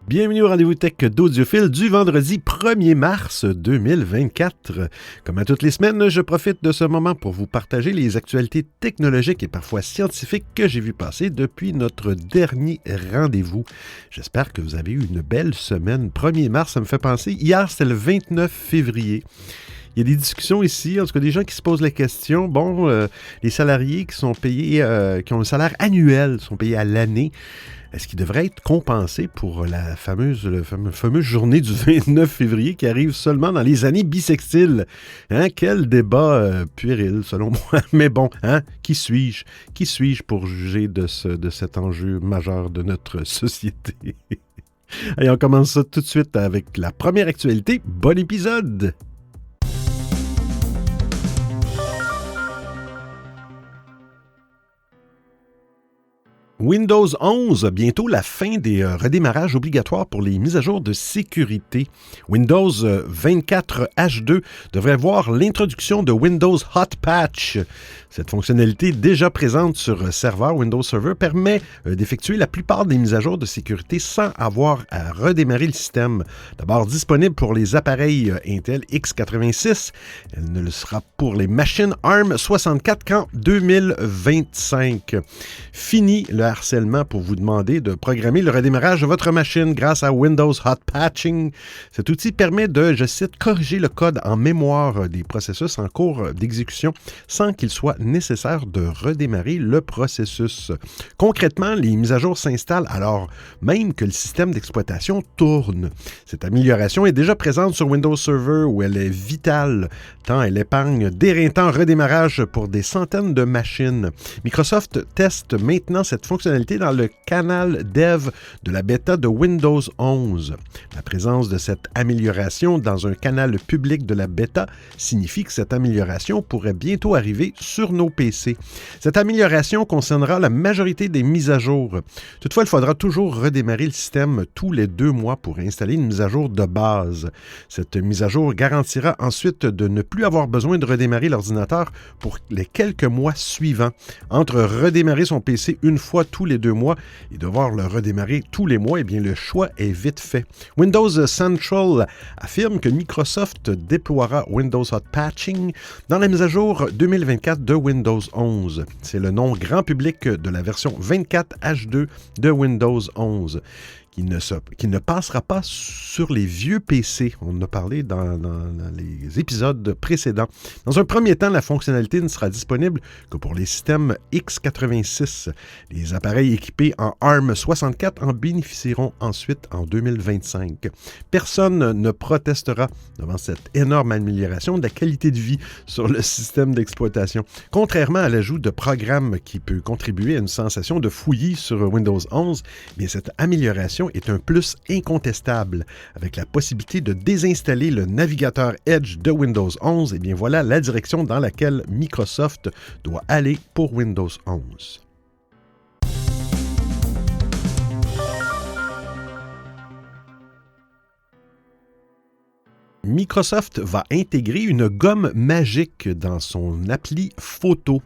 Bienvenue au rendez-vous tech d'Audiophile du vendredi 1er mars 2024. Comme à toutes les semaines, je profite de ce moment pour vous partager les actualités technologiques et parfois scientifiques que j'ai vu passer depuis notre dernier rendez-vous. J'espère que vous avez eu une belle semaine. 1er mars, ça me fait penser. Hier, c'était le 29 février. Il y a des discussions ici, en tout cas des gens qui se posent la question. Les salariés qui sont payés, qui ont un salaire annuel, sont payés à l'année. Est-ce qu'ils devraient être compensés pour la fameuse journée du 29 février qui arrive seulement dans les années bissextiles? Quel débat puéril, selon moi. Mais bon, qui suis-je? Qui suis-je pour juger de cet enjeu majeur de notre société? Allez, on commence ça tout de suite avec la première actualité. Bon épisode! Windows 11, bientôt la fin des redémarrages obligatoires pour les mises à jour de sécurité. Windows 24 H2 devrait voir l'introduction de Windows Hot Patch. Cette fonctionnalité déjà présente sur serveur Windows Server permet d'effectuer la plupart des mises à jour de sécurité sans avoir à redémarrer le système. D'abord disponible pour les appareils Intel x86, elle ne le sera pour les machines ARM64 qu'en 2025. Fini le harcèlement pour vous demander de programmer le redémarrage de votre machine grâce à Windows Hot Patching. Cet outil permet de, je cite, corriger le code en mémoire des processus en cours d'exécution sans qu'il soit nécessaire de redémarrer le processus. Concrètement, les mises à jour s'installent alors même que le système d'exploitation tourne. Cette amélioration est déjà présente sur Windows Server où elle est vitale tant elle épargne d'éreintant redémarrage pour des centaines de machines. Microsoft teste maintenant cette fonctionnalité dans le canal dev de la bêta de Windows 11. La présence de cette amélioration dans un canal public de la bêta signifie que cette amélioration pourrait bientôt arriver sur nos PC. Cette amélioration concernera la majorité des mises à jour. Toutefois, il faudra toujours redémarrer le système tous les 2 mois pour installer une mise à jour de base. Cette mise à jour garantira ensuite de ne plus avoir besoin de redémarrer l'ordinateur pour les quelques mois suivants. Entre redémarrer son PC une fois tous les 2 mois et devoir le redémarrer tous les mois, eh bien, le choix est vite fait. Windows Central affirme que Microsoft déploiera Windows Hot Patching dans la mise à jour 2024 de Windows 11. C'est le nom grand public de la version 24 H2 de Windows 11. Qui ne passera pas sur les vieux PC. On en a parlé dans les épisodes précédents. Dans un premier temps, la fonctionnalité ne sera disponible que pour les systèmes x86. Les appareils équipés en ARM64 en bénéficieront ensuite en 2025. Personne ne protestera devant cette énorme amélioration de la qualité de vie sur le système d'exploitation. Contrairement à l'ajout de programmes qui peut contribuer à une sensation de fouillis sur Windows 11, bien cette amélioration est un plus incontestable. Avec la possibilité de désinstaller le navigateur Edge de Windows 11, et bien voilà la direction dans laquelle Microsoft doit aller pour Windows 11. Microsoft va intégrer une gomme magique dans son appli photo.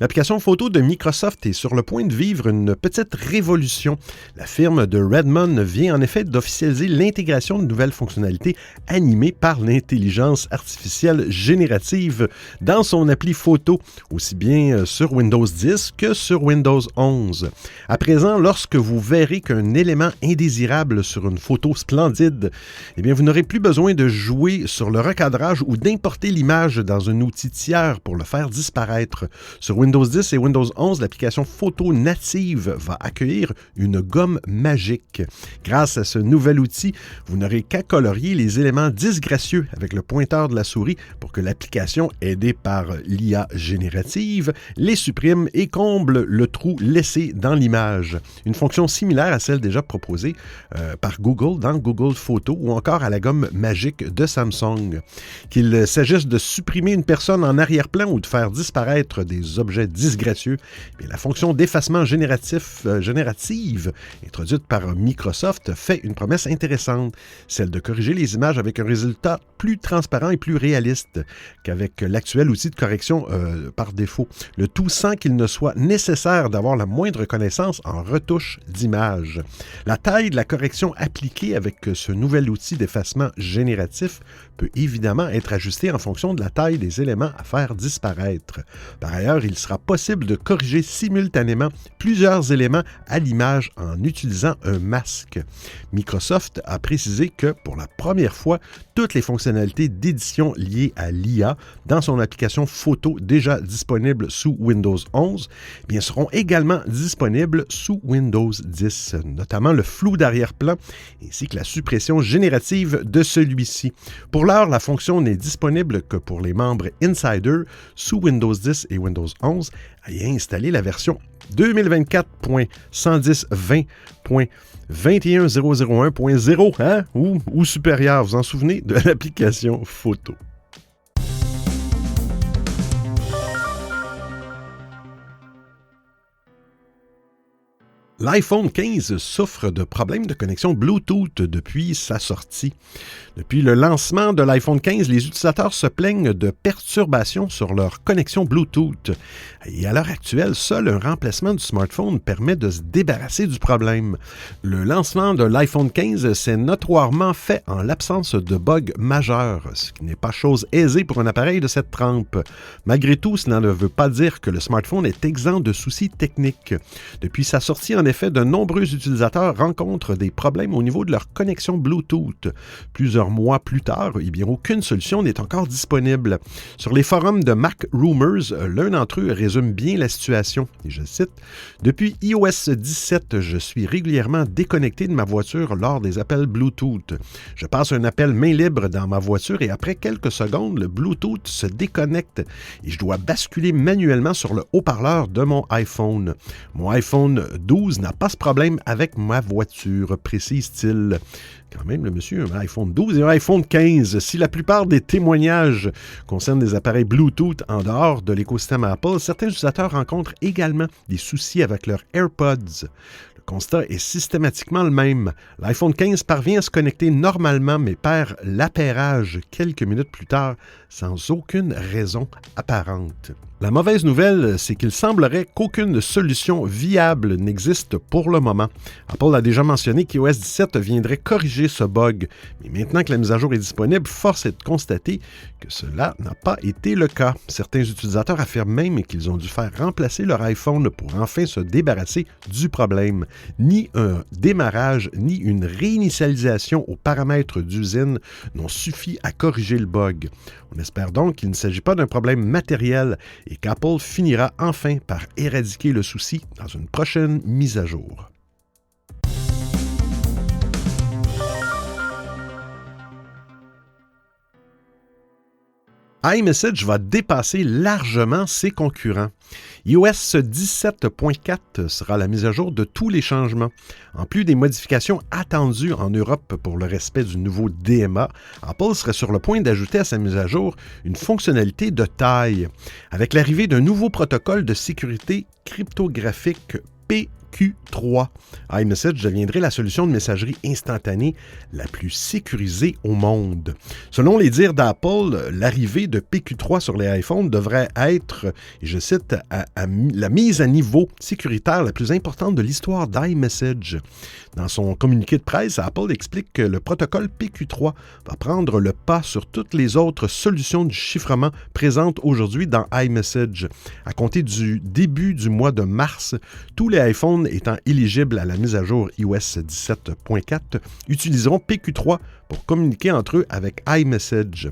L'application photo de Microsoft est sur le point de vivre une petite révolution. La firme de Redmond vient en effet d'officialiser l'intégration de nouvelles fonctionnalités animées par l'intelligence artificielle générative dans son appli photo, aussi bien sur Windows 10 que sur Windows 11. À présent, lorsque vous verrez qu'un élément indésirable sur une photo splendide, eh bien, vous n'aurez plus besoin de jouer sur le recadrage ou d'importer l'image dans un outil tiers pour le faire disparaître. Sur Windows 10 et Windows 11, l'application photo native va accueillir une gomme magique. Grâce à ce nouvel outil, vous n'aurez qu'à colorier les éléments disgracieux avec le pointeur de la souris pour que l'application, aidée par l'IA générative, les supprime et comble le trou laissé dans l'image. Une fonction similaire à celle déjà proposée par Google dans Google Photos ou encore à la gomme magique de Samsung Samsung. Qu'il s'agisse de supprimer une personne en arrière-plan ou de faire disparaître des objets disgracieux, bien, la fonction d'effacement générative introduite par Microsoft fait une promesse intéressante, celle de corriger les images avec un résultat plus transparent et plus réaliste qu'avec l'actuel outil de correction par défaut. Le tout sans qu'il ne soit nécessaire d'avoir la moindre connaissance en retouche d'image. La taille de la correction appliquée avec ce nouvel outil d'effacement génératif peut évidemment être ajustée en fonction de la taille des éléments à faire disparaître. Par ailleurs, il sera possible de corriger simultanément plusieurs éléments à l'image en utilisant un masque. Microsoft a précisé que, pour la première fois, toutes les fonctionnalités d'édition liées à l'IA dans son application photo déjà disponible sous Windows 11 bien, seront également disponibles sous Windows 10, notamment le flou d'arrière-plan ainsi que la suppression générative de celui-ci. Pour l'heure, la fonction n'est disponible que pour les membres Insider sous Windows 10 et Windows 11 ayant installé la version 2024.110.20.21001.0 hein? ou supérieur, vous en souvenez, de l'application photo. L'iPhone 15 souffre de problèmes de connexion Bluetooth depuis sa sortie. Depuis le lancement de l'iPhone 15, les utilisateurs se plaignent de perturbations sur leur connexion Bluetooth. Et à l'heure actuelle, seul un remplacement du smartphone permet de se débarrasser du problème. Le lancement de l'iPhone 15 s'est notoirement fait en l'absence de bugs majeurs, ce qui n'est pas chose aisée pour un appareil de cette trempe. Malgré tout, cela ne veut pas dire que le smartphone est exempt de soucis techniques. Depuis sa sortie, en effet, de nombreux utilisateurs rencontrent des problèmes au niveau de leur connexion Bluetooth. Plusieurs mois plus tard, eh bien, aucune solution n'est encore disponible. Sur les forums de Mac Rumors, l'un d'entre eux résume bien la situation. Et je cite, « Depuis iOS 17, je suis régulièrement déconnecté de ma voiture lors des appels Bluetooth. Je passe un appel main libre dans ma voiture et après quelques secondes, le Bluetooth se déconnecte et je dois basculer manuellement sur le haut-parleur de mon iPhone. Mon iPhone 12 n'a pas ce problème avec ma voiture, précise-t-il. » Quand même, le monsieur a un iPhone 12 et un iPhone 15. Si la plupart des témoignages concernent des appareils Bluetooth en dehors de l'écosystème Apple, certains utilisateurs rencontrent également des soucis avec leurs AirPods. Le constat est systématiquement le même. L'iPhone 15 parvient à se connecter normalement, mais perd l'appairage quelques minutes plus tard, sans aucune raison apparente. La mauvaise nouvelle, c'est qu'il semblerait qu'aucune solution viable n'existe pour le moment. Apple a déjà mentionné qu'iOS 17 viendrait corriger ce bug, mais maintenant que la mise à jour est disponible, force est de constater que cela n'a pas été le cas. Certains utilisateurs affirment même qu'ils ont dû faire remplacer leur iPhone pour enfin se débarrasser du problème. Ni un démarrage, ni une réinitialisation aux paramètres d'usine n'ont suffi à corriger le bug. On espère donc qu'il ne s'agit pas d'un problème matériel et qu'Apple finira enfin par éradiquer le souci dans une prochaine mise à jour. iMessage va dépasser largement ses concurrents. iOS 17.4 sera la mise à jour de tous les changements. En plus des modifications attendues en Europe pour le respect du nouveau DMA, Apple serait sur le point d'ajouter à sa mise à jour une fonctionnalité de taille. Avec l'arrivée d'un nouveau protocole de sécurité cryptographique PQ3, iMessage deviendrait la solution de messagerie instantanée la plus sécurisée au monde. Selon les dires d'Apple, l'arrivée de PQ3 sur les iPhones devrait être, et je cite, la mise à niveau sécuritaire la plus importante de l'histoire d'iMessage. Dans son communiqué de presse, Apple explique que le protocole PQ3 va prendre le pas sur toutes les autres solutions de chiffrement présentes aujourd'hui dans iMessage. À compter du début du mois de mars, tous les iPhones étant éligibles à la mise à jour iOS 17.4 utiliseront PQ3 pour communiquer entre eux avec iMessage.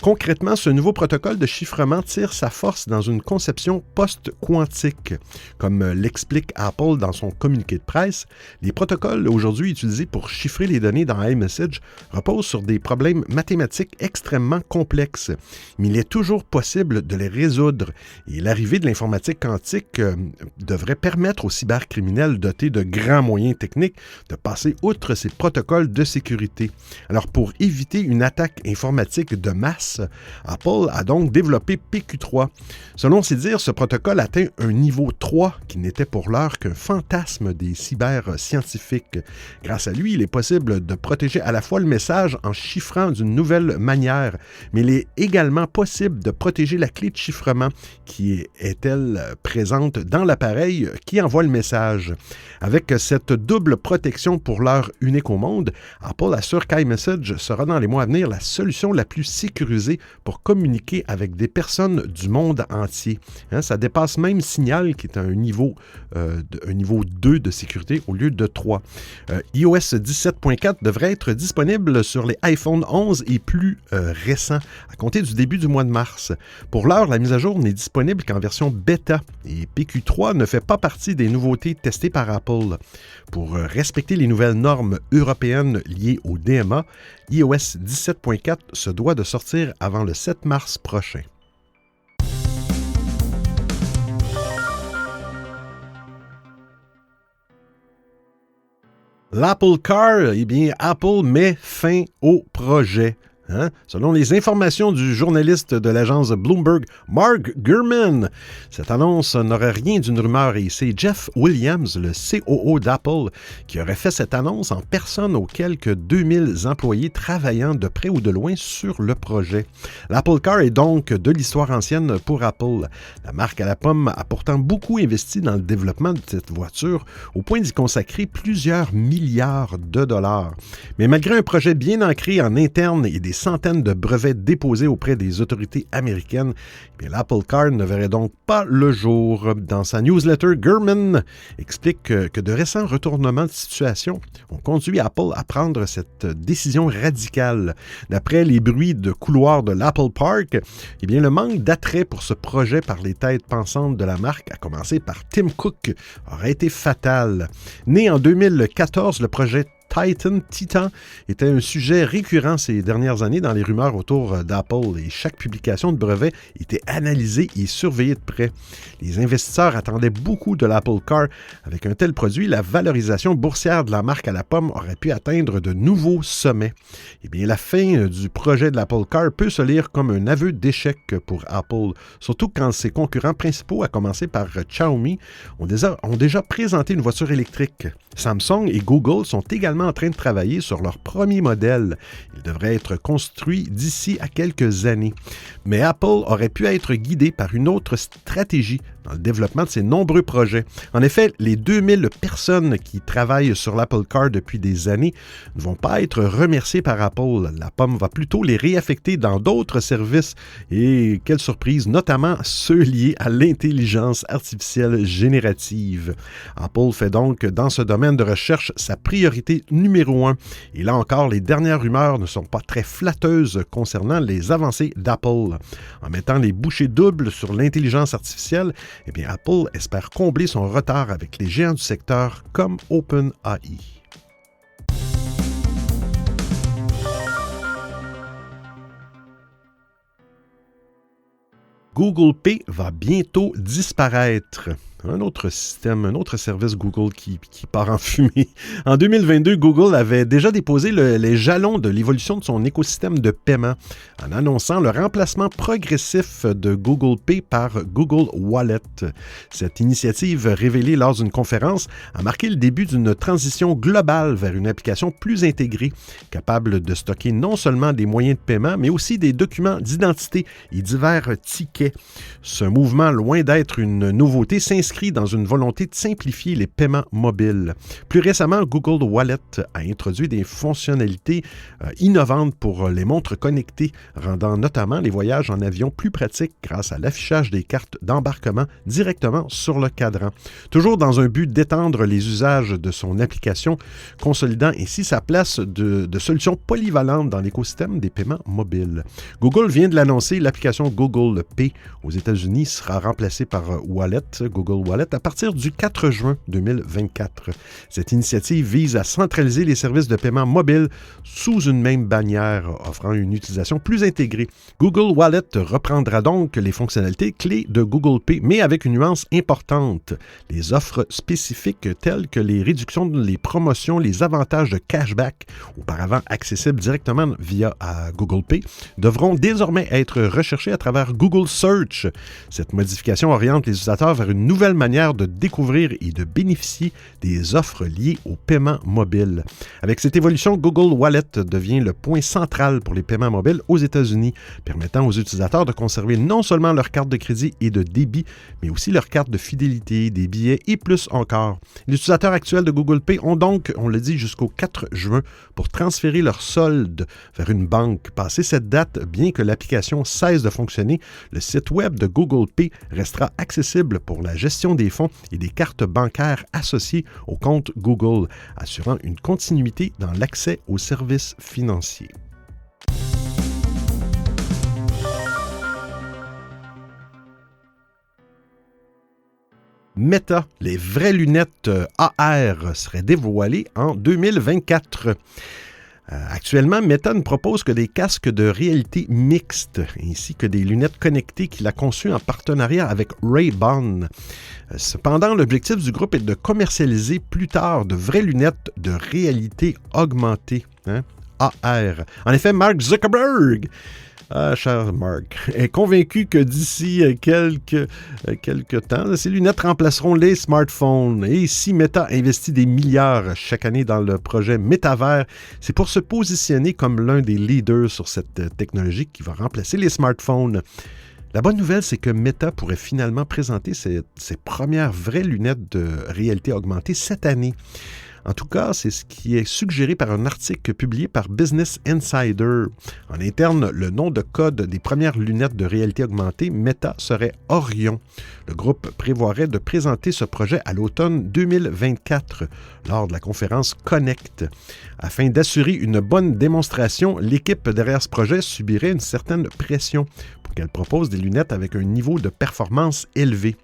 Concrètement, ce nouveau protocole de chiffrement tire sa force dans une conception post-quantique. Comme l'explique Apple dans son communiqué de presse, les protocoles aujourd'hui utilisés pour chiffrer les données dans iMessage reposent sur des problèmes mathématiques extrêmement complexes, mais il est toujours possible de les résoudre et l'arrivée de l'informatique quantique devrait permettre aux cybercriminels criminels dotés de grands moyens techniques de passer outre ces protocoles de sécurité. Alors, pour éviter une attaque informatique de masse, Apple a donc développé PQ3. Selon ses dires, ce protocole atteint un niveau 3 qui n'était pour l'heure qu'un fantasme des cyberscientifiques. Grâce à lui, il est possible de protéger à la fois le message en chiffrant d'une nouvelle manière, mais il est également possible de protéger la clé de chiffrement qui est-elle présente dans l'appareil qui envoie le message. Avec cette double protection pour l'heure unique au monde, Apple assure qu'iMessage sera dans les mois à venir la solution la plus sécurisée pour communiquer avec des personnes du monde entier. Ça dépasse même Signal, qui est un niveau 2 de sécurité au lieu de 3. iOS 17.4 devrait être disponible sur les iPhone 11 et plus récents à compter du début du mois de mars. Pour l'heure, la mise à jour n'est disponible qu'en version bêta et PQ3 ne fait pas partie des nouveautés testées par Apple. Pour respecter les nouvelles normes européennes liées au DMA, iOS 17.4 se doit de sortir avant le 7 mars prochain. L'Apple Car, eh bien, Apple met fin au projet. Selon les informations du journaliste de l'agence Bloomberg, Mark Gurman, cette annonce n'aurait rien d'une rumeur et c'est Jeff Williams, le COO d'Apple, qui aurait fait cette annonce en personne aux quelques 2000 employés travaillant de près ou de loin sur le projet. L'Apple Car est donc de l'histoire ancienne pour Apple. La marque à la pomme a pourtant beaucoup investi dans le développement de cette voiture au point d'y consacrer plusieurs milliards de dollars. Mais malgré un projet bien ancré en interne et des centaines de brevets déposés auprès des autorités américaines, l'Apple Car ne verrait donc pas le jour. Dans sa newsletter, Gurman explique que de récents retournements de situation ont conduit Apple à prendre cette décision radicale. D'après les bruits de couloirs de l'Apple Park, le manque d'attrait pour ce projet par les têtes pensantes de la marque, à commencer par Tim Cook, aurait été fatal. Né en 2014, le projet Titan était un sujet récurrent ces dernières années dans les rumeurs autour d'Apple et chaque publication de brevet était analysée et surveillée de près. Les investisseurs attendaient beaucoup de l'Apple Car. Avec un tel produit, la valorisation boursière de la marque à la pomme aurait pu atteindre de nouveaux sommets. La fin du projet de l'Apple Car peut se lire comme un aveu d'échec pour Apple, surtout quand ses concurrents principaux, à commencer par Xiaomi, ont déjà présenté une voiture électrique. Samsung et Google sont également en train de travailler sur leur premier modèle. Il devrait être construit d'ici à quelques années. Mais Apple aurait pu être guidé par une autre stratégie dans le développement de ses nombreux projets. En effet, les 2000 personnes qui travaillent sur l'Apple Car depuis des années ne vont pas être remerciées par Apple. La pomme va plutôt les réaffecter dans d'autres services et, quelle surprise, notamment ceux liés à l'intelligence artificielle générative. Apple fait donc dans ce domaine de recherche sa priorité numéro 1. Et là encore, les dernières rumeurs ne sont pas très flatteuses concernant les avancées d'Apple. En mettant les bouchées doubles sur l'intelligence artificielle, Apple espère combler son retard avec les géants du secteur comme OpenAI. Google Pay va bientôt disparaître. Un autre système, un autre service Google qui part en fumée. En 2022, Google avait déjà déposé les jalons de l'évolution de son écosystème de paiement en annonçant le remplacement progressif de Google Pay par Google Wallet. Cette initiative, révélée lors d'une conférence, a marqué le début d'une transition globale vers une application plus intégrée, capable de stocker non seulement des moyens de paiement, mais aussi des documents d'identité et divers tickets. Ce mouvement, loin d'être une nouveauté, s'inscrit dans une volonté de simplifier les paiements mobiles. Plus récemment, Google Wallet a introduit des fonctionnalités innovantes pour les montres connectées, rendant notamment les voyages en avion plus pratiques grâce à l'affichage des cartes d'embarquement directement sur le cadran. Toujours dans un but d'étendre les usages de son application, consolidant ainsi sa place de solution polyvalente dans l'écosystème des paiements mobiles. Google vient de l'annoncer, l'application Google Pay aux États-Unis sera remplacée par Wallet, Google Google Wallet à partir du 4 juin 2024. Cette initiative vise à centraliser les services de paiement mobile sous une même bannière, offrant une utilisation plus intégrée. Google Wallet reprendra donc les fonctionnalités clés de Google Pay, mais avec une nuance importante. Les offres spécifiques telles que les réductions, les promotions, les avantages de cashback, auparavant accessibles directement via Google Pay, devront désormais être recherchés à travers Google Search. Cette modification oriente les utilisateurs vers une nouvelle manière de découvrir et de bénéficier des offres liées au paiement mobile. Avec cette évolution, Google Wallet devient le point central pour les paiements mobiles aux États-Unis, permettant aux utilisateurs de conserver non seulement leur carte de crédit et de débit, mais aussi leur carte de fidélité, des billets et plus encore. Les utilisateurs actuels de Google Pay ont donc, on le dit, jusqu'au 4 juin pour transférer leur solde vers une banque. Passé cette date, bien que l'application cesse de fonctionner, le site web de Google Pay restera accessible pour la gestion des fonds et des cartes bancaires associées au compte Google, assurant une continuité dans l'accès aux services financiers. Meta, les vraies lunettes AR seraient dévoilées en 2024. Actuellement, Meta ne propose que des casques de réalité mixte, ainsi que des lunettes connectées qu'il a conçues en partenariat avec Ray-Ban. Cependant, l'objectif du groupe est de commercialiser plus tard de vraies lunettes de réalité augmentée, AR. En effet, Mark Zuckerberg, cher Mark, est convaincu que d'ici quelques temps, ces lunettes remplaceront les smartphones. Et si Meta investit des milliards chaque année dans le projet Métavers, c'est pour se positionner comme l'un des leaders sur cette technologie qui va remplacer les smartphones. La bonne nouvelle, c'est que Meta pourrait finalement présenter ses premières vraies lunettes de réalité augmentée cette année. En tout cas, c'est ce qui est suggéré par un article publié par Business Insider. En interne, le nom de code des premières lunettes de réalité augmentée Meta serait Orion. Le groupe prévoirait de présenter ce projet à l'automne 2024 lors de la conférence Connect. Afin d'assurer une bonne démonstration, l'équipe derrière ce projet subirait une certaine pression pour qu'elle propose des lunettes avec un niveau de performance élevé.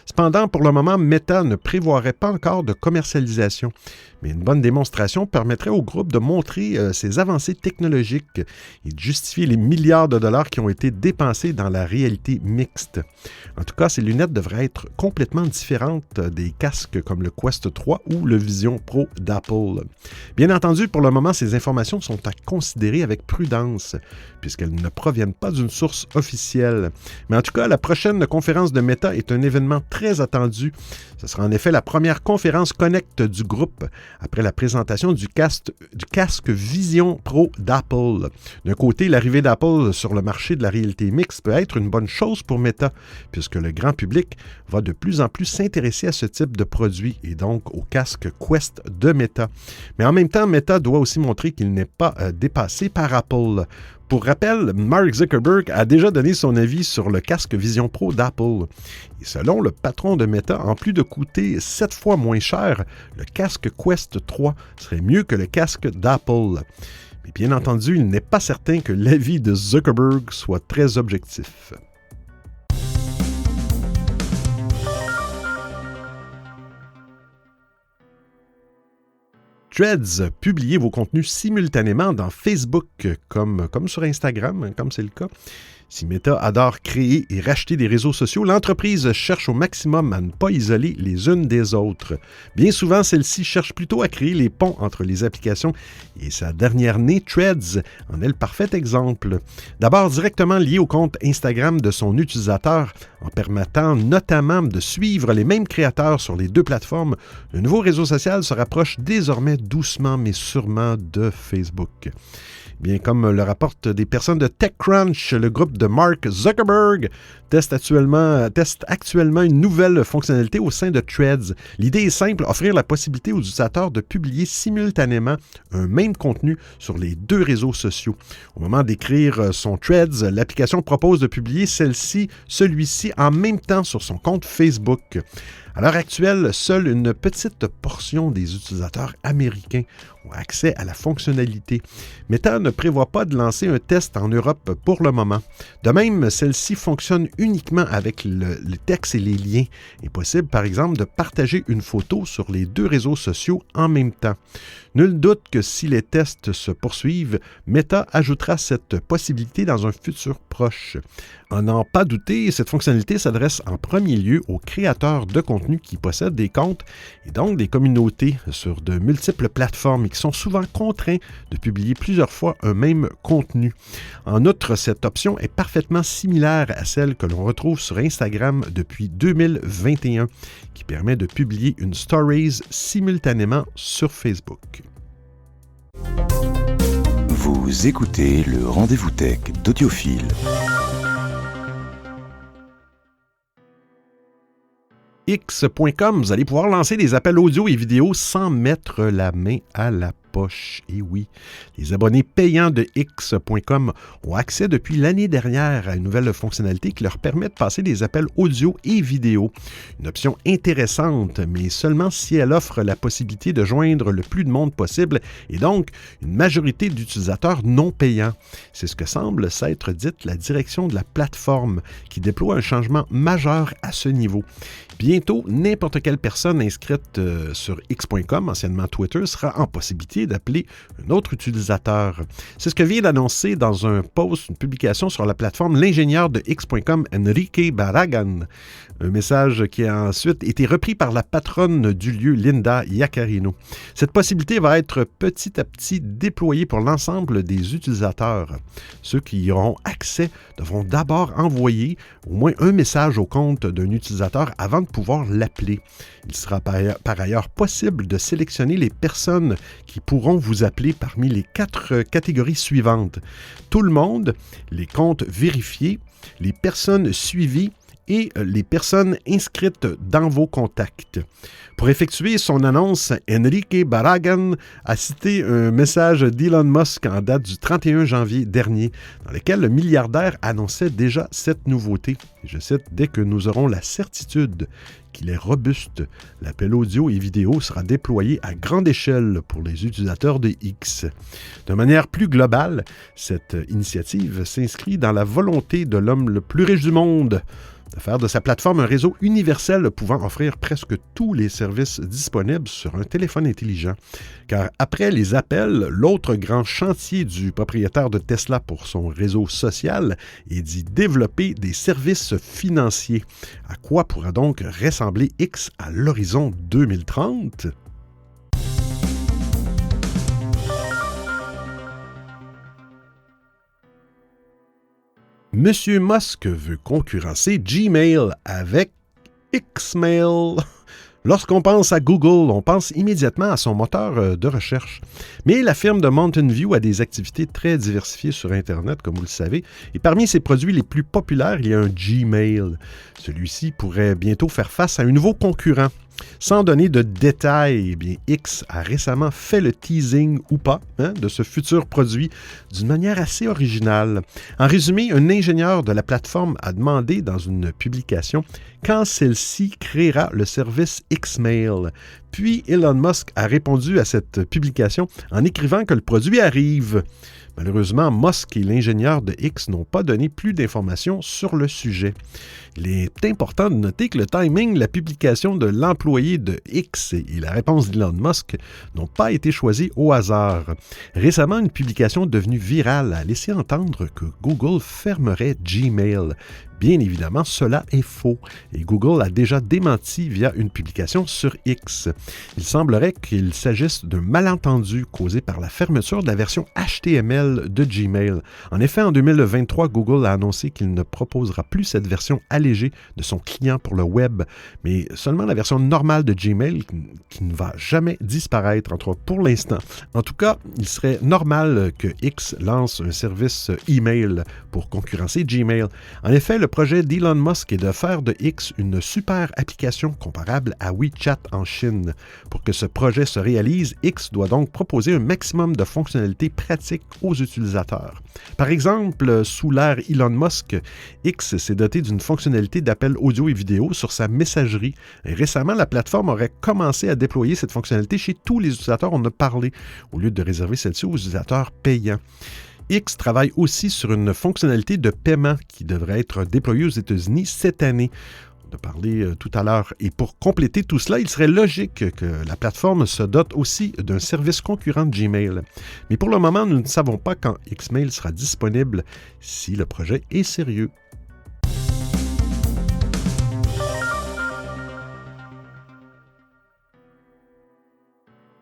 Cependant, pour le moment, Meta ne prévoirait pas encore de commercialisation, mais une bonne démonstration permettrait au groupe de montrer ses avancées technologiques et de justifier les milliards de dollars qui ont été dépensés dans la réalité mixte. En tout cas, ces lunettes devraient être complètement différentes des casques comme le Quest 3 ou le Vision Pro d'Apple. Bien entendu, pour le moment, ces informations sont à considérer avec prudence, puisqu'elles ne proviennent pas d'une source officielle. Mais en tout cas, la prochaine conférence de Meta est un événement très attendu. Ce sera en effet la première conférence Connect du groupe après la présentation du casque Vision Pro d'Apple. D'un côté, l'arrivée d'Apple sur le marché de la réalité mixte peut être une bonne chose pour Meta, puisque le grand public va de plus en plus s'intéresser à ce type de produit et donc au casque Quest de Meta. Mais en même temps, Meta doit aussi montrer qu'il n'est pas dépassé par Apple. Pour rappel, Mark Zuckerberg a déjà donné son avis sur le casque Vision Pro d'Apple. Et selon le patron de Meta, en plus de coûter 7 fois moins cher, le casque Quest 3 serait mieux que le casque d'Apple. Mais bien entendu, il n'est pas certain que l'avis de Zuckerberg soit très objectif. Threads, publiez vos contenus simultanément dans Facebook, comme sur Instagram, comme c'est le cas. Si Meta adore créer et racheter des réseaux sociaux, l'entreprise cherche au maximum à ne pas isoler les unes des autres. Bien souvent, celle-ci cherche plutôt à créer les ponts entre les applications et sa dernière née, Threads, en est le parfait exemple. D'abord directement lié au compte Instagram de son utilisateur, en permettant notamment de suivre les mêmes créateurs sur les deux plateformes, le nouveau réseau social se rapproche désormais doucement mais sûrement de Facebook. Bien, comme le rapportent des personnes de TechCrunch, le groupe de Mark Zuckerberg teste actuellement une nouvelle fonctionnalité au sein de Threads. L'idée est simple, offrir la possibilité aux utilisateurs de publier simultanément un même contenu sur les deux réseaux sociaux. Au moment d'écrire son Threads, l'application propose de publier celui-ci en même temps sur son compte Facebook. À l'heure actuelle, seule une petite portion des utilisateurs américains ont accès à la fonctionnalité. Meta ne prévoit pas de lancer un test en Europe pour le moment. De même, celle-ci fonctionne uniquement avec le texte et les liens. Il est possible, par exemple, de partager une photo sur les 2 réseaux sociaux en même temps. Nul doute que si les tests se poursuivent, Meta ajoutera cette possibilité dans un futur proche. À n'en pas douter, cette fonctionnalité s'adresse en premier lieu aux créateurs de contenu qui possèdent des comptes et donc des communautés sur de multiples plateformes et qui sont souvent contraints de publier plusieurs fois un même contenu. En outre, cette option est parfaitement similaire à celle que l'on retrouve sur Instagram depuis 2021, qui permet de publier une Stories simultanément sur Facebook. Vous écoutez le Rendez-vous Tech d'Audiophile. X.com, vous allez pouvoir lancer des appels audio et vidéo sans mettre la main à la poche. Et oui, les abonnés payants de X.com ont accès depuis l'année dernière à une nouvelle fonctionnalité qui leur permet de passer des appels audio et vidéo. Une option intéressante, mais seulement si elle offre la possibilité de joindre le plus de monde possible et donc une majorité d'utilisateurs non payants. C'est ce que semble s'être dite la direction de la plateforme qui déploie un changement majeur à ce niveau. Bientôt, n'importe quelle personne inscrite sur X.com, anciennement Twitter, sera en possibilité d'appeler un autre utilisateur. C'est ce que vient d'annoncer dans un post, une publication sur la plateforme l'ingénieur de X.com, Enrique Barragan. Un message qui a ensuite été repris par la patronne du lieu, Linda Iaccarino. Cette possibilité va être petit à petit déployée pour l'ensemble des utilisateurs. Ceux qui y auront accès devront d'abord envoyer au moins un message au compte d'un utilisateur avant de pouvoir l'appeler. Il sera par ailleurs possible de sélectionner les personnes qui pourront vous appeler parmi les 4 catégories suivantes. Tout le monde, les comptes vérifiés, les personnes suivies et les personnes inscrites dans vos contacts. Pour effectuer son annonce, Enrique Barragan a cité un message d'Elon Musk en date du 31 janvier dernier, dans lequel le milliardaire annonçait déjà cette nouveauté. Je cite, « Dès que nous aurons la certitude qu'il est robuste, l'appel audio et vidéo sera déployé à grande échelle pour les utilisateurs de X. » De manière plus globale, cette initiative s'inscrit dans la volonté de l'homme le plus riche du monde de faire de sa plateforme un réseau universel pouvant offrir presque tous les services disponibles sur un téléphone intelligent. Car après les appels, l'autre grand chantier du propriétaire de Tesla pour son réseau social est d'y développer des services financiers. À quoi pourra donc ressembler X à l'horizon 2030? Monsieur Musk veut concurrencer Gmail avec Xmail. Lorsqu'on pense à Google, on pense immédiatement à son moteur de recherche. Mais la firme de Mountain View a des activités très diversifiées sur Internet, comme vous le savez. Et parmi ses produits les plus populaires, il y a un Gmail. Celui-ci pourrait bientôt faire face à un nouveau concurrent. Sans donner de détails, eh bien, X a récemment fait le teasing ou pas de ce futur produit d'une manière assez originale. En résumé, un ingénieur de la plateforme a demandé dans une publication quand celle-ci créera le service Xmail. Puis Elon Musk a répondu à cette publication en écrivant que le produit arrive. Malheureusement, Musk et l'ingénieur de X n'ont pas donné plus d'informations sur le sujet. Il est important de noter que le timing de la publication de l'employé de X et la réponse d'Elon Musk n'ont pas été choisis au hasard. Récemment, une publication devenue virale a laissé entendre que Google fermerait Gmail. Bien évidemment, cela est faux et Google a déjà démenti via une publication sur X. Il semblerait qu'il s'agisse d'un malentendu causé par la fermeture de la version HTML de Gmail. En effet, en 2023, Google a annoncé qu'il ne proposera plus cette version allégée de son client pour le web, mais seulement la version normale de Gmail qui ne va jamais disparaître, en tout cas pour l'instant. En tout cas, il serait normal que X lance un service email pour concurrencer Gmail. En effet, le le projet d'Elon Musk est de faire de X une super application comparable à WeChat en Chine. Pour que ce projet se réalise, X doit donc proposer un maximum de fonctionnalités pratiques aux utilisateurs. Par exemple, sous l'ère Elon Musk, X s'est doté d'une fonctionnalité d'appel audio et vidéo sur sa messagerie. Et récemment, la plateforme aurait commencé à déployer cette fonctionnalité chez tous les utilisateurs en a parlé, au lieu de réserver celle-ci aux utilisateurs payants. X travaille aussi sur une fonctionnalité de paiement qui devrait être déployée aux États-Unis cette année. On a parlé tout à l'heure. Et pour compléter tout cela, il serait logique que la plateforme se dote aussi d'un service concurrent de Gmail. Mais pour le moment, nous ne savons pas quand Xmail sera disponible si le projet est sérieux.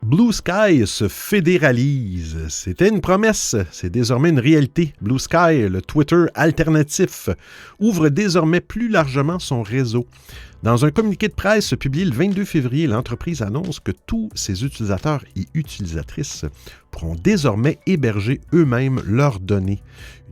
Blue Sky se fédéralise. C'était une promesse, c'est désormais une réalité. Blue Sky, le Twitter alternatif, ouvre désormais plus largement son réseau. Dans un communiqué de presse publié le 22 février, l'entreprise annonce que tous ses utilisateurs et utilisatrices pourront désormais héberger eux-mêmes leurs données.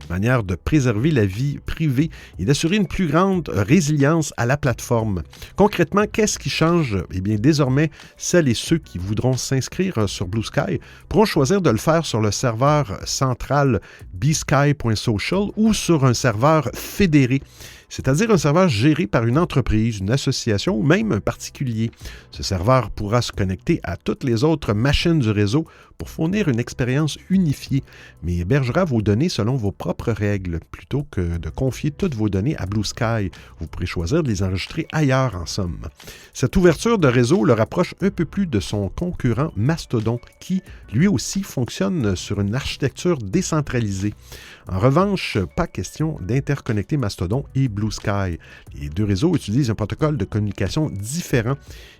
Une manière de préserver la vie privée et d'assurer une plus grande résilience à la plateforme. Concrètement, qu'est-ce qui change? Eh bien, désormais, celles et ceux qui voudront s'inscrire sur Blue Sky pourront choisir de le faire sur le serveur central bsky.social ou sur un serveur fédéré, c'est-à-dire un serveur géré par une entreprise, une association ou même un particulier. Ce serveur pourra se connecter à toutes les autres machines du réseau pour fournir une expérience unifiée, mais hébergera vos données selon vos propres règles. Plutôt que de confier toutes vos données à Blue Sky, vous pourrez choisir de les enregistrer ailleurs en somme. Cette ouverture de réseau le rapproche un peu plus de son concurrent Mastodon, qui lui aussi fonctionne sur une architecture décentralisée. En revanche, pas question d'interconnecter Mastodon et Blue Sky. Les deux réseaux utilisent un protocole de communication différent.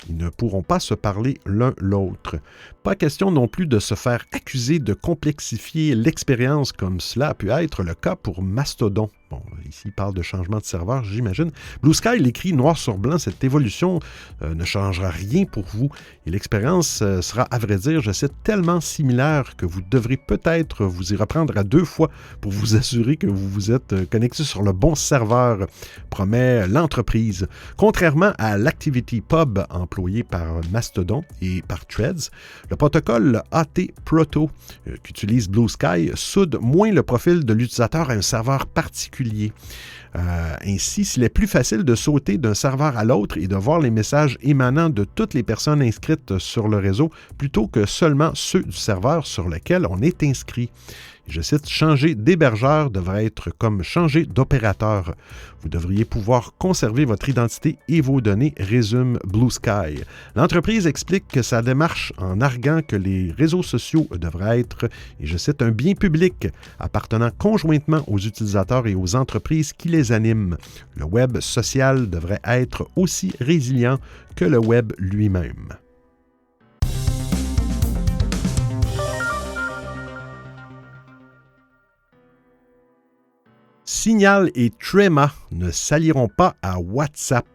Ils ne pourront pas se parler l'un l'autre. Pas question non plus de se faire accuser de complexifier l'expérience comme cela a pu être le cas pour Mastodon. Bon, ici, il parle de changement de serveur, j'imagine. Blue Sky l'écrit noir sur blanc, cette évolution ne changera rien pour vous. Et l'expérience sera, à vrai dire, je sais, tellement similaire que vous devrez peut-être vous y reprendre à 2 fois pour vous assurer que vous vous êtes connecté sur le bon serveur, promet l'entreprise. Contrairement à l'ActivityPub employé par Mastodon et par Threads, le protocole AT Proto qu'utilise Blue Sky soude moins le profil de l'utilisateur à un serveur particulier. Ainsi, s'il est plus facile de sauter d'un serveur à l'autre et de voir les messages émanant de toutes les personnes inscrites sur le réseau plutôt que seulement ceux du serveur sur lequel on est inscrit. Je cite, « Changer d'hébergeur devrait être comme changer d'opérateur. Vous devriez pouvoir conserver votre identité et vos données », résume Blue Sky. L'entreprise explique que sa démarche en arguant que les réseaux sociaux devraient être, et je cite, « un bien public appartenant conjointement aux utilisateurs et aux entreprises qui les animent. Le web social devrait être aussi résilient que le web lui-même. » Signal et Trema ne s'allieront pas à WhatsApp.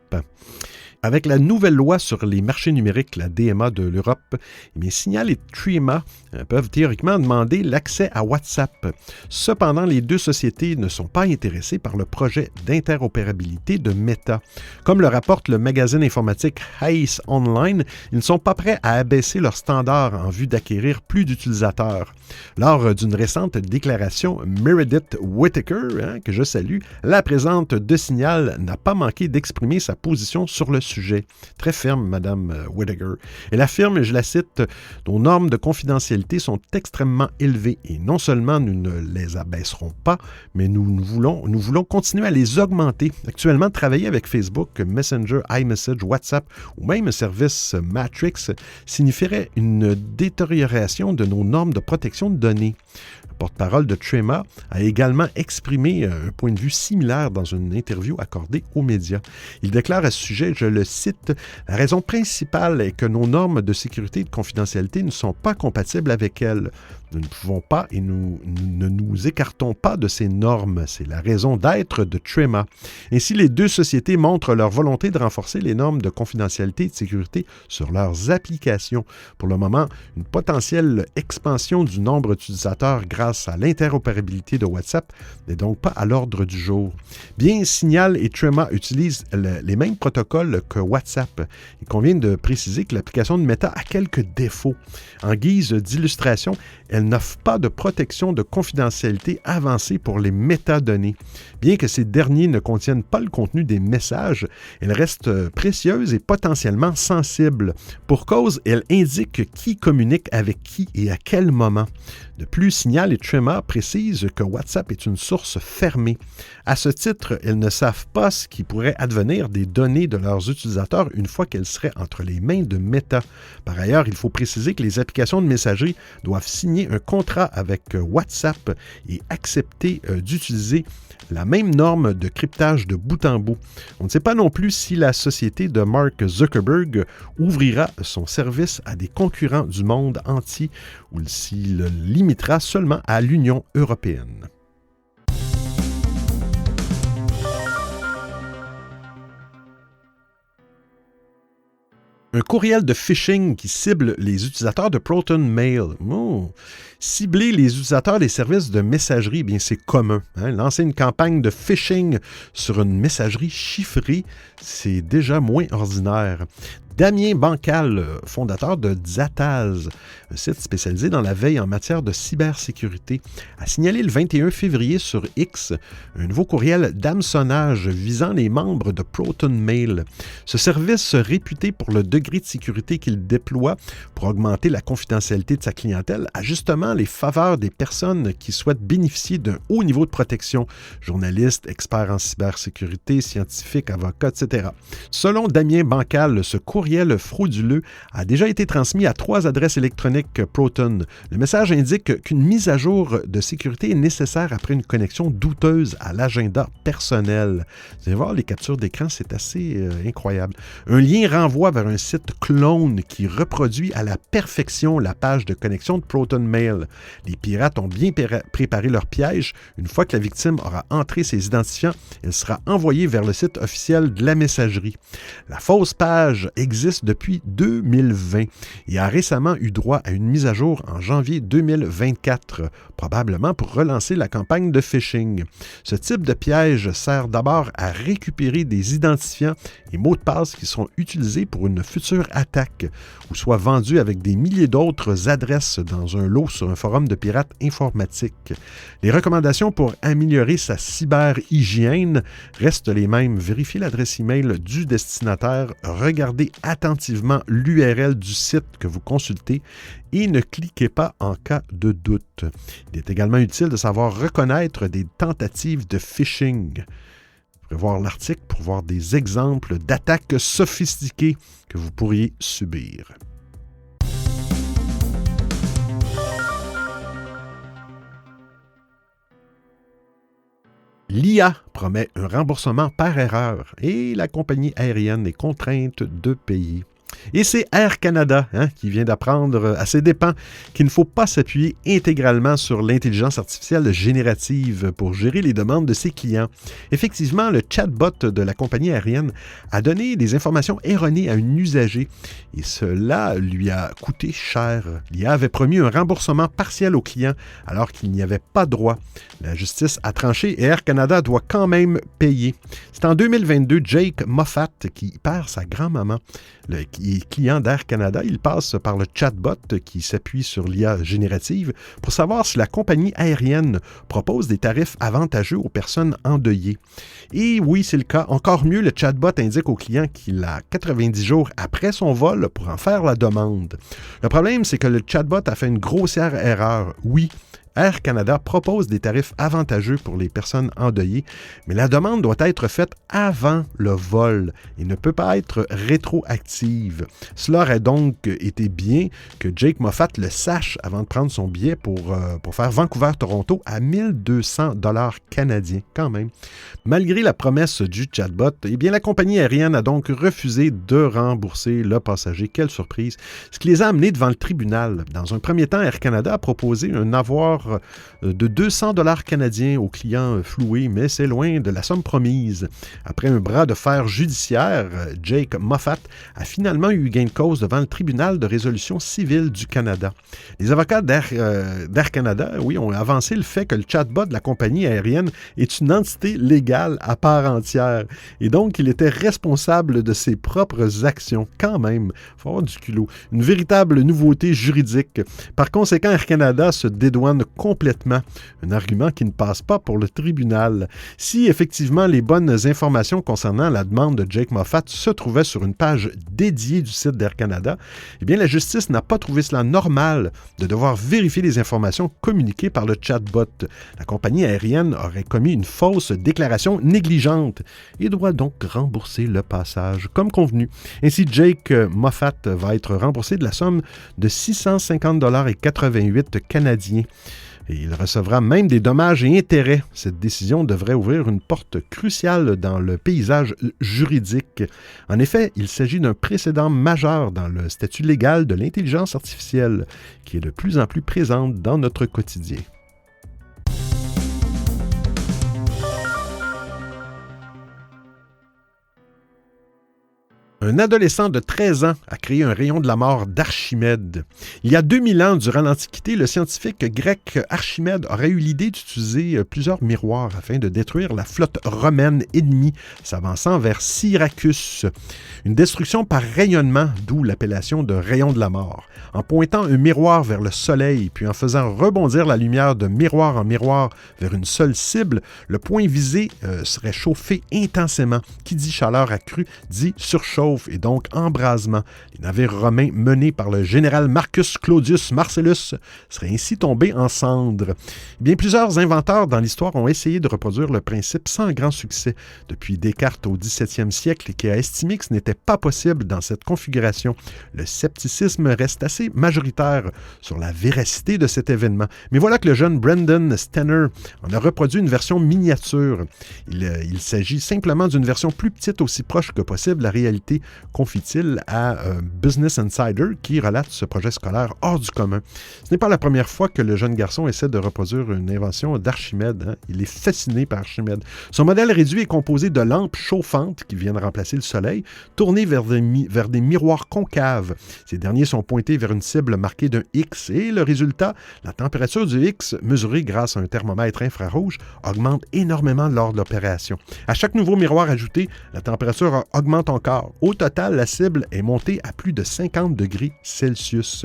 Avec la nouvelle loi sur les marchés numériques, la DMA de l'Europe, Signal et Trema peuvent théoriquement demander l'accès à WhatsApp. Cependant, les deux sociétés ne sont pas intéressées par le projet d'interopérabilité de Meta. Comme le rapporte le magazine informatique Ace Online, ils ne sont pas prêts à abaisser leurs standards en vue d'acquérir plus d'utilisateurs. Lors d'une récente déclaration, Meredith Whittaker, que je salue, la présidente de Signal, n'a pas manqué d'exprimer sa position sur le sujet. Très ferme, Mme Whittaker. Elle affirme, je la cite, « Nos normes de confidentialité sont extrêmement élevées et non seulement nous ne les abaisserons pas, mais nous voulons continuer à les augmenter. Actuellement, travailler avec Facebook, Messenger, iMessage, WhatsApp ou même le service Matrix signifierait une détérioration de nos normes de protection de données. » Le porte-parole de Trema a également exprimé un point de vue similaire dans une interview accordée aux médias. Il déclare à ce sujet, je le le site. La raison principale est que nos normes de sécurité et de confidentialité ne sont pas compatibles avec elles. Nous ne pouvons pas et nous ne nous écartons pas de ces normes. C'est la raison d'être de Trema. Ainsi, les deux sociétés montrent leur volonté de renforcer les normes de confidentialité et de sécurité sur leurs applications. Pour le moment, une potentielle expansion du nombre d'utilisateurs grâce à l'interopérabilité de WhatsApp n'est donc pas à l'ordre du jour. Bien, Signal et Trema utilisent les mêmes protocoles que WhatsApp. Il convient de préciser que l'application de Meta a quelques défauts. En guise d'illustration, elle n'offre pas de protection de confidentialité avancée pour les métadonnées. Bien que ces derniers ne contiennent pas le contenu des messages, elle reste précieuse et potentiellement sensible. Pour cause, elle indique qui communique avec qui et à quel moment. De plus, Signal et Trema précisent que WhatsApp est une source fermée. À ce titre, elles ne savent pas ce qui pourrait advenir des données de leurs utilisateurs une fois qu'elles seraient entre les mains de Meta. Par ailleurs, il faut préciser que les applications de messagerie doivent signer un contrat avec WhatsApp et accepter d'utiliser la même norme de cryptage de bout en bout. On ne sait pas non plus si la société de Mark Zuckerberg ouvrira son service à des concurrents du monde entier ou s'il le limitera seulement à l'Union européenne. Un courriel de phishing qui cible les utilisateurs de Proton Mail. Oh. Cibler les utilisateurs des services de messagerie, bien c'est commun. Lancer une campagne de phishing sur une messagerie chiffrée, c'est déjà moins ordinaire. Damien Bancal, fondateur de Zataz, un site spécialisé dans la veille en matière de cybersécurité, a signalé le 21 février sur X un nouveau courriel d'hameçonnage visant les membres de Proton Mail. Ce service, réputé pour le degré de sécurité qu'il déploie pour augmenter la confidentialité de sa clientèle, a justement les faveurs des personnes qui souhaitent bénéficier d'un haut niveau de protection, journalistes, experts en cybersécurité, scientifiques, avocats, etc. Selon Damien Bancal, ce courriel frauduleux a déjà été transmis à 3 adresses électroniques Proton. Le message indique qu'une mise à jour de sécurité est nécessaire après une connexion douteuse à l'agenda personnel. Vous allez voir les captures d'écran, c'est assez incroyable. Un lien renvoie vers un site clone qui reproduit à la perfection la page de connexion de Proton Mail. Les pirates ont bien préparé leur piège. Une fois que la victime aura entré ses identifiants, elle sera envoyée vers le site officiel de la messagerie. La fausse page existe depuis 2020 et a récemment eu droit à une mise à jour en janvier 2024, probablement pour relancer la campagne de phishing. Ce type de piège sert d'abord à récupérer des identifiants et mots de passe qui seront utilisés pour une future attaque ou soit vendus avec des milliers d'autres adresses dans un lot sur un forum de pirates informatiques. Les recommandations pour améliorer sa cyberhygiène restent les mêmes. Vérifiez l'adresse email du destinataire, regardez attentivement l'URL du site que vous consultez et ne cliquez pas en cas de doute. Il est également utile de savoir reconnaître des tentatives de phishing. Vous pourrez voir l'article pour voir des exemples d'attaques sophistiquées que vous pourriez subir. L'IA promet un remboursement par erreur et la compagnie aérienne est contrainte de payer. Et c'est Air Canada qui vient d'apprendre à ses dépens qu'il ne faut pas s'appuyer intégralement sur l'intelligence artificielle générative pour gérer les demandes de ses clients. Effectivement, le chatbot de la compagnie aérienne a donné des informations erronées à un usager et cela lui a coûté cher. L'IA avait promis un remboursement partiel aux clients alors qu'il n'y avait pas droit. La justice a tranché et Air Canada doit quand même payer. C'est en 2022, Jake Moffat qui perd sa grand-maman, qui est client d'Air Canada. Il passe par le chatbot qui s'appuie sur l'IA générative pour savoir si la compagnie aérienne propose des tarifs avantageux aux personnes endeuillées. Et oui, c'est le cas. Encore mieux, le chatbot indique au client qu'il a 90 jours après son vol pour en faire la demande. Le problème, c'est que le chatbot a fait une grossière erreur. Oui, Air Canada propose des tarifs avantageux pour les personnes endeuillées, mais la demande doit être faite avant le vol et ne peut pas être rétroactive. Cela aurait donc été bien que Jake Moffat le sache avant de prendre son billet pour faire Vancouver-Toronto à 1200 $ canadiens, quand même. Malgré la promesse du chatbot, eh bien, la compagnie aérienne a donc refusé de rembourser le passager. Quelle surprise! Ce qui les a amenés devant le tribunal. Dans un premier temps, Air Canada a proposé un avoir de 200 $ canadiens aux clients floués, mais c'est loin de la somme promise. Après un bras de fer judiciaire, Jake Moffat a finalement eu gain de cause devant le tribunal de résolution civile du Canada. Les avocats d'Air Canada, oui, ont avancé le fait que le chatbot de la compagnie aérienne est une entité légale à part entière et donc il était responsable de ses propres actions. Quand même, il faut avoir du culot. Une véritable nouveauté juridique. Par conséquent, Air Canada se dédouane complètement. Un argument qui ne passe pas pour le tribunal. Si effectivement les bonnes informations concernant la demande de Jake Moffat se trouvaient sur une page dédiée du site d'Air Canada, eh bien la justice n'a pas trouvé cela normal de devoir vérifier les informations communiquées par le chatbot. La compagnie aérienne aurait commis une fausse déclaration négligente et doit donc rembourser le passage comme convenu. Ainsi, Jake Moffat va être remboursé de la somme de 650,88 $ canadiens. Et il recevra même des dommages et intérêts. Cette décision devrait ouvrir une porte cruciale dans le paysage juridique. En effet, il s'agit d'un précédent majeur dans le statut légal de l'intelligence artificielle, qui est de plus en plus présente dans notre quotidien. Un adolescent de 13 ans a créé un rayon de la mort d'Archimède. Il y a 2000 ans, durant l'Antiquité, le scientifique grec Archimède aurait eu l'idée d'utiliser plusieurs miroirs afin de détruire la flotte romaine ennemie s'avançant vers Syracuse. Une destruction par rayonnement, d'où l'appellation de rayon de la mort. En pointant un miroir vers le soleil, puis en faisant rebondir la lumière de miroir en miroir vers une seule cible, le point visé serait chauffé intensément. Qui dit chaleur accrue dit surchauffe et donc embrasement. Les navires romains menés par le général Marcus Claudius Marcellus seraient ainsi tombés en cendres. Bien, plusieurs inventeurs dans l'histoire ont essayé de reproduire le principe sans grand succès, depuis Descartes au XVIIe siècle, qui a estimé que ce n'était pas possible dans cette configuration. Le scepticisme reste assez majoritaire sur la véracité de cet événement. Mais voilà que le jeune Brendan Stenner en a reproduit une version miniature. Il s'agit simplement d'une version plus petite, aussi proche que possible de la réalité, confie-t-il à Business Insider, qui relate ce projet scolaire hors du commun. Ce n'est pas la première fois que le jeune garçon essaie de reproduire une invention d'Archimède. Il est fasciné par Archimède. Son modèle réduit est composé de lampes chauffantes qui viennent remplacer le soleil, tournées vers des miroirs concaves. Ces derniers sont pointés vers une cible marquée d'un X et le résultat, la température du X, mesurée grâce à un thermomètre infrarouge, augmente énormément lors de l'opération. À chaque nouveau miroir ajouté, la température augmente encore. Au total, la cible est montée à plus de 50 degrés Celsius.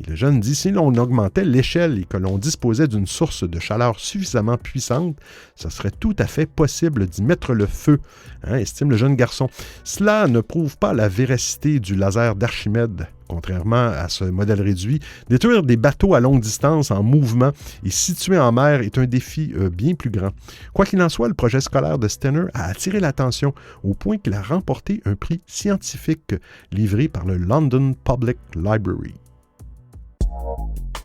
Et le jeune dit, si l'on augmentait l'échelle et que l'on disposait d'une source de chaleur suffisamment puissante, ce serait tout à fait possible d'y mettre le feu, estime le jeune garçon. Cela ne prouve pas la véracité du laser d'Archimède. Contrairement à ce modèle réduit, détruire des bateaux à longue distance en mouvement et situés en mer est un défi bien plus grand. Quoi qu'il en soit, le projet scolaire de Stenner a attiré l'attention au point qu'il a remporté un prix scientifique livré par le London Public Library.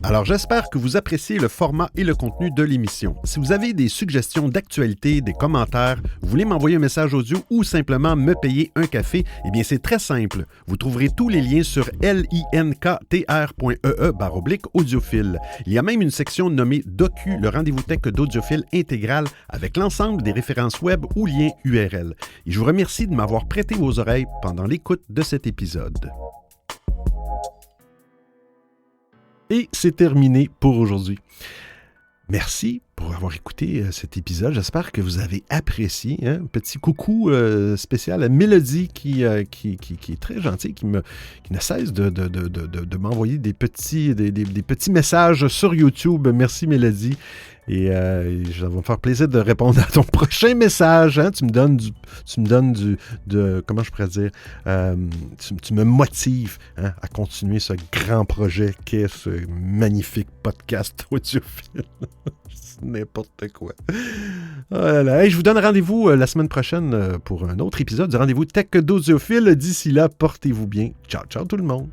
Alors, j'espère que vous appréciez le format et le contenu de l'émission. Si vous avez des suggestions d'actualité, des commentaires, vous voulez m'envoyer un message audio ou simplement me payer un café, eh bien, c'est très simple. Vous trouverez tous les liens sur linktr.ee/audiophile. Il y a même une section nommée Docu, le rendez-vous tech d'Audiophile intégral avec l'ensemble des références web ou liens URL. Et je vous remercie de m'avoir prêté vos oreilles pendant l'écoute de cet épisode. Et c'est terminé pour aujourd'hui. Merci pour avoir écouté cet épisode. J'espère que vous avez apprécié. Petit coucou spécial à Mélodie qui est très gentille, qui ne cesse de m'envoyer des petits messages sur YouTube. Merci Mélodie. Et ça va me faire plaisir de répondre à ton prochain message. Hein? Tu me donnes comment je pourrais dire, tu me motives hein, à continuer ce grand projet qu'est ce magnifique podcast audiophile. C'est n'importe quoi. Voilà. Hey, je vous donne rendez-vous la semaine prochaine pour un autre épisode du Rendez-vous Tech d'Audiophile. D'ici là, portez-vous bien. Ciao, ciao tout le monde.